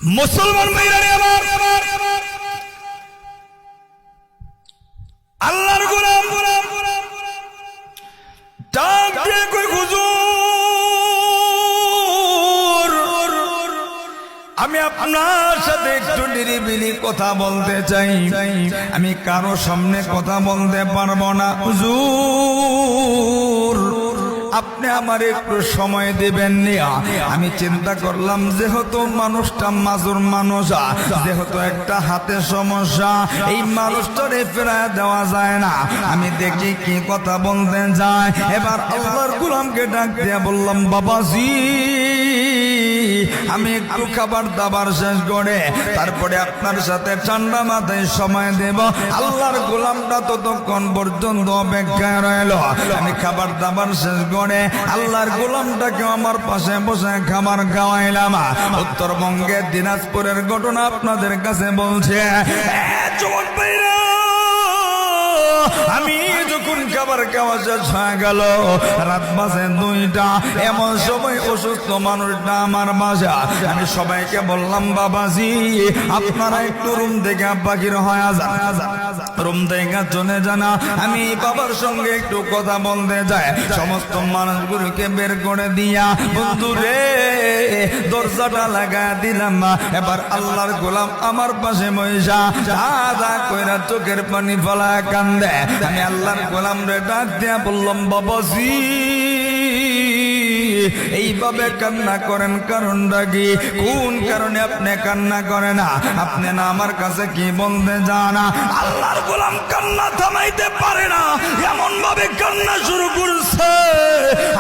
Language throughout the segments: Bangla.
মুসলমান ভাইরা আমার আল্লাহর গোলাম ডাক দিয়ে কই হুজুর আমি আপনার সাথে একটু নিরিবিলি কথা বলতে চাই, আমি কারো সামনে কথা বলতে পারবো না হুজুর, আপনি আমার একটু সময় দিবেন না। আমি চিন্তা করলাম যেহেতু মানুষটা মাজুর মানুষ, যেহেতু একটা হাতে সমস্যা, এই মানুষটারে ফেরায় দেওয়া যায় না, আমি দেখি কি কথা বলতে যায়। এবার আল্লাহর গোলামকে ডাক দিয়ে বললাম, বাবাজি আমি একটু খাবার দাবার শেষ করে তারপরে আপনার সাথে ঠান্ডা মাথায় সময় দেব। আল্লাহর গোলামটা ততক্ষণ পর্যন্ত অপেক্ষায় রইল। আমি খাবার দাবার শেষ করে আল্লাহর গোলামটাকে আমার পাশে বসে খাবার খাওয়াইলাম। উত্তরবঙ্গের দিনাজপুরের ঘটনা আপনাদের কাছে বলছে। যুবক ভাইরা, আমি যখন খাবার খাওয়া শেষ হয়ে গেল, রাত বাজে 2টা, এমন সময় অসুস্থ মানুষটা আমার বাসা। আমি সবাইকে বললাম, বাবাজি আপনারা একটু রুম থেকে বাকির হয়ে যান, রুম থেকে চলে জানা, আমি বাবার সঙ্গে একটু কথা বলতে যাই। সমস্ত মানুষগুলোকে বের করে দিয়া বন্ধু রে দরজাটা লাগা দিলাম। এবার আল্লাহর গোলাম আমার পাশে বইসা দাদা কইরা চোখের পানি ফেলা কান্দে। আমি আল্লাহর গোলাম রে ডাক দিয়া বললাম, বাবাজি এইভাবে কান্না করেন কারণটা কি? কোন কারণে আপনি কান্না করেন? আপনি না আমার কাছে কি বলতে যান? আল্লাহর গোলাম কান্না থামাইতে পারে না, এমন ভাবে কান্না শুরু করছে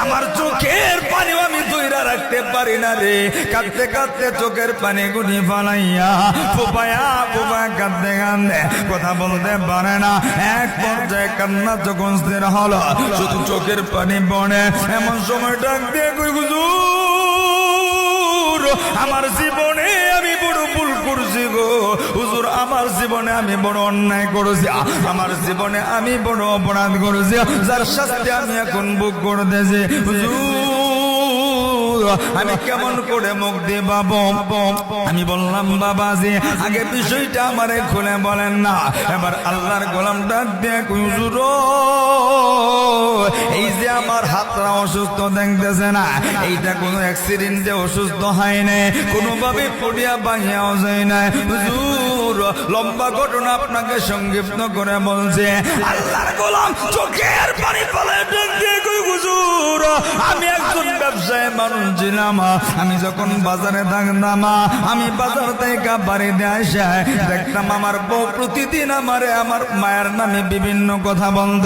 আমার চোখের পানি আমি ধইরা রাখতে পারি না রে। কাঁদতে কাঁদতে চোখের পানি গুনি ফালাইয়া ফুপায়া ফুপায়া কাঁদতে কাঁদতে কথা বলতে পারে না। এক পর্যায়ে কান্না যখন স্থির হলো, শুধু চোখের পানি পড়ে। এমন সময় ডাক দিয়ে কই হুজুর আমার জীবনে আমি বড় ভুল করছি গো হুজুর, আমার জীবনে আমি বড় অন্যায় করেছি, আমার জীবনে আমি বড় অপরাধ করেছি, যার শাস্তি আমি এখন ভোগ করতেছি হুজুর, আমি কেমন করে মুখ দিয়ে পাবো? আমি বললাম, বাবাজি আগে বিষয়টা আমারে খুলে বলেন না। এবার আল্লাহর গোলাম ডাক দিয়ে কই হুজুর এই যে আমার হাতটা অসুস্থ দেখতেছে না, এইটা কোনো অ্যাক্সিডেন্টে অসুস্থ হয় না, কোনোভাবে পড়িয়া ভাঙিয়াও যায় না হুজুর। লম্বা ঘটনা আপনাকে সংক্ষিপ্ত করে বলছে। আল্লাহর গোলাম চোখের পানি ফেলে ডাক দিয়ে কই হুজুর আমি একজন ব্যবসায়ী মানুষ ছিলাম, আমি যখন বাজারে থাকতাম, আমি বাজার থেকে বাড়িতে আসে দেখতাম আমার বউ প্রতিদিন আমারে আমার মায়ের নামে বিভিন্ন কথা বন্ধ,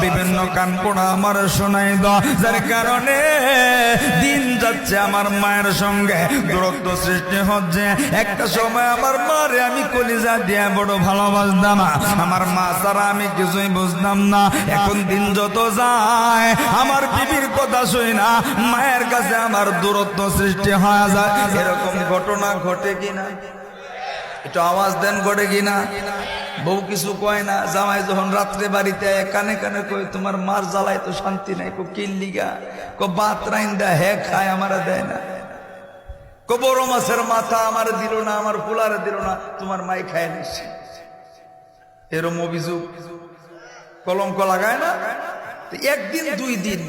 বিভিন্ন কান পড়া আমার শোনাই দাও, যার কারণে দিন যাচ্ছে আমার মায়ের সঙ্গে দূরত্ব সৃষ্টি হচ্ছে। একটা সময় আমার মারে আমি কলিজা দিয়ে বড় ভালোবাসতাম, আমার মা ছাড়া আমি কিছুই বুঝতাম না। এখন দিন যত যায় আমার বিবির কথা শুই না, মায়ের কাছে আমার দূরত্ব সৃষ্টি হয়ে যায়। এরকম ঘটনা ঘটে কিনা একটু আওয়াজ দেন, ঘটে কিনা? বউ কিছু কয় না, জামাই যখন রাত্রে বাড়িতে কানে কানে কই তোমার মার জ্বালায় তো শান্তি নাই, কো কিল্লিগা, কো বাত রাইন্দা হে খায় আমার দেয় না, কো বড় মাছের মাথা আমার দিল না, আমার পোলারে দিল না, তোমার মাই খায় নিচ্ছে। এরম অভিযোগ কলঙ্ক লাগায় না? একদিন 2 দিন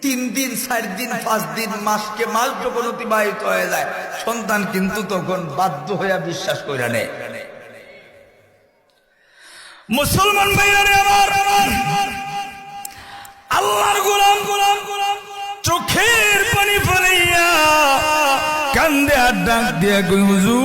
3 দিন 4 দিন 5 দিন মাসকে মাস যখন অতিবাহিত হয়ে যায়, সন্তান কিন্তু তখন বাধ্য হইয়া বিশ্বাস কইরা নেয়। মুসলমান ভাইরা আমার আল্লাহর গোলাম চোখের পানি ফেলাইয়া কান্দে আর ডাক দিয়ে কই হুজুর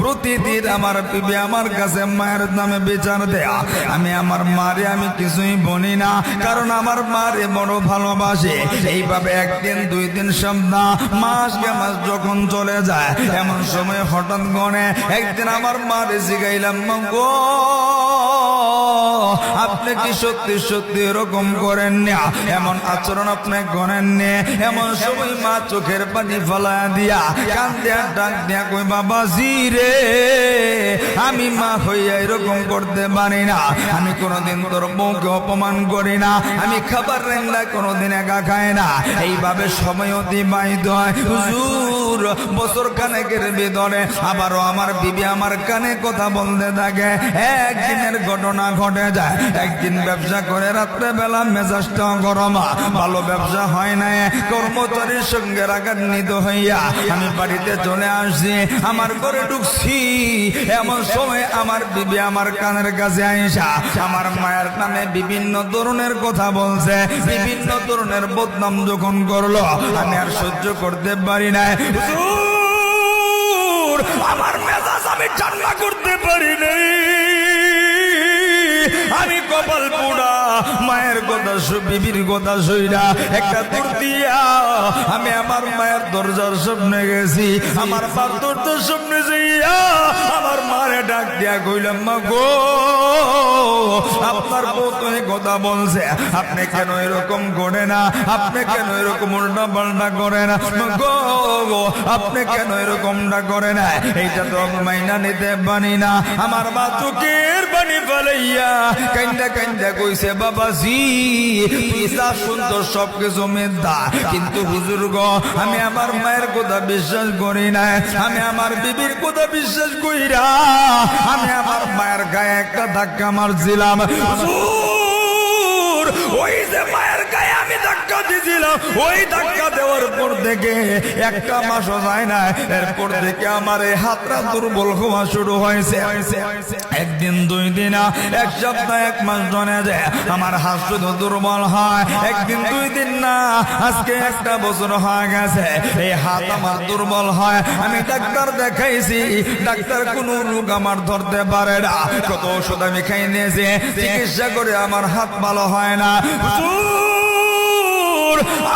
প্রতিদিন আমার বিবি আমার কাছে মায়ের নামে বিচার দেয়া, আমি আমার মারে আমি কিছুই বলি না, কারণ আমার মারে বড় ভালোবাসে। এইভাবে 1 দিন 2 দিন সপ্তাহ মাস মাস যখন চলে যায়, এমন সময় হঠাৎ গনে একদিন আমার মারে জিগাইলাম, গো আপনি কি সত্যি সত্যি এরকম করেন না, এমন আচরণ আপনি করেন না? এমন সময় মা চোখের পানি ফেলা দিয়া কান্দে আর ডাক দিয়া কই বাবাজি রে আমি মা হইয়া এরকম করতে পারি না, আমি কোনোদিন তোর বউকে অপমান করি না, আমি খাবার রান্না কোনোদিন একা খাই না, এইভাবে সময় অতিবাহিত হয় হুজুর। হুজুর বছর খানেকের ভিতরে আবারও আমার বিবি আমার কানে কথা বলতে থাকে। একদিনের ঘটনা ঘটে যায়। একদিন ব্যবসা করে রাত্রে বেলা মেজাজটা গরম, ভালো ব্যবসা হয় না। কর্মচারীর সঙ্গে রাগান্বিত হইয়া আমি বাড়িতে চলে আসছি। আমার ঘরে ঢুকছি, এমন সময় আমার বিবি আমার কানের কাছে আইসা আমার মায়ের নামে বিভিন্ন ধরনের কথা বলছে, বিভিন্ন ধরনের বদনাম যখন করলো আমি আর সহ্য করতে পারি না। হুজুর, আমার মেজাজ আমি ঠান্ডা করতে পারি নাই। আমি কপাল পোড়া মায়ের কথা বিবির কথা সইরা একটা দূর দিয়া আমি আমার মায়ের দরজার সামনে গেছি। আমার মার দরজার সামনে যাইয়া আমার মারে ডাক দিয়া কইলাম, মা গো, আপনার বউ তো এই কথা বলছে, আপনি কেন এরকম করে না? আপনি কেন এরকম উল্টা পাল্টা করে না? গো, আপনি কেন এরকমটা করে না? এইটা তো মাইনা নিতে পারি না। আমার মা চোখের পানি ফেলাইয়া কান্দা কান্দা কইছে, বাবাজি পিসা সুন্দর সবকিছু মিথ্যা, কিন্তু হুজুর গো আমি আমার মায়ের কথা বিশ্বাস করি না। আমি আমার বিবির কথা বিশ্বাস কইরা আমি আমার মায়ের গায়ে একটা ধাক্কা মারছিলাম। হুজুর, ওই যে মায়ের গায়ে আমি ধাক্কা দিয়েছিলাম, ওই ধাক্কা দেওয়ার পর থেকে একটা মাসও যায় না, এরপর থেকে আমার এই হাতটা দুর্বল হওয়া শুরু হয়েছে। একদিন, দুই দিন, এক সপ্তাহ, এক মাস জনে যায় আমার হাত শুধু দুর্বল হয়। একদিন, দুই দিন না, আজকে একটা বছর হয়ে গেছে এই হাত আমার দুর্বল হয়। আমি ডাক্তার দেখাইছি, ডাক্তার কোনো রোগ আমার ধরতে পারে না। কত ওষুধ আমি খাই নিয়েছি, চিকিৎসা করে আমার হাত ভালো হয় না।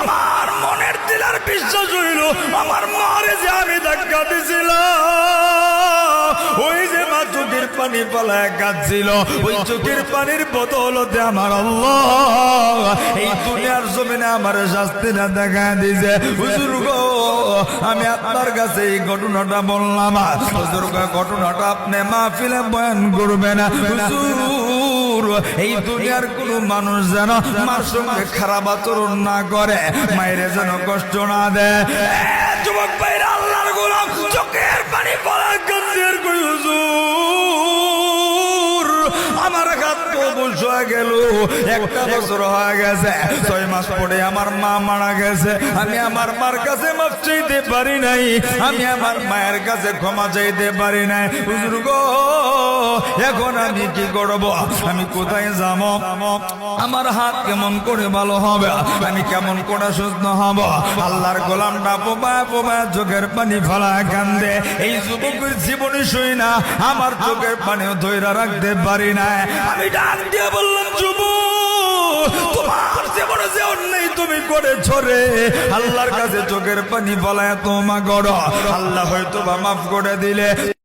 আমার মনের দিলার বিশ্বাস হইল আমার মারে যে আমি ধাক্কা দিছিলাম, ওই যে মা চোখের পানি পালায় কাঁদছিল, ওই চোখের পানির বদৌলতে আমার আল্লাহ এই দুনিয়ার জমিনে আমার শাস্তিটা দেখা দিয়েছে। হুজুর গো, আমি আপনার কাছে এই ঘটনাটা বললাম। হুজুর গো, ঘটনাটা আপনি মাহফিলে বয়ান করবেন। হুজুর, এই দুনিয়ার কোন মানুষ যেন মার সঙ্গে খারাপ আচরণ না করে, মায়ের যেন কষ্ট না দেয়। যুবক ভাইরা, আল্লাহর গোলাম চোখের পানি পড়া গন্ধের কই, হুজুর আমার হাত অবশ হয়ে গেল। একটা বছর হয়ে গেছে, 6 মাস পরে আমার মা মারা গেছে। আমি আমার মার কাছে মাফ চাইতে পারি নাই, আমি আমার মায়ের কাছে ক্ষমা চাইতে পারি নাই। হুজুর গো, এখন আমি কি করব? আমি কোথায় যাব? আমার হাত কেমন করে ভালো হবে? আমি কেমন করে সুস্থ হব? আল্লাহর গোলামটা পোপায় পোপায় চোখের পানি ফেলায় কান্দে। এই যুবকের জীবনে শুই না আমার চোখের পানিও ধৈর্য রাখতে পারি না। আমি ডাক দিয়ে বললাম, যুবক, তোমার জীবনে যে অন্যায় তুমি করেছো রে, আল্লাহর কাছে চোখের পানি ফেলায় তোমা করো, আল্লাহ হয়তো বা মাফ করে দিলে।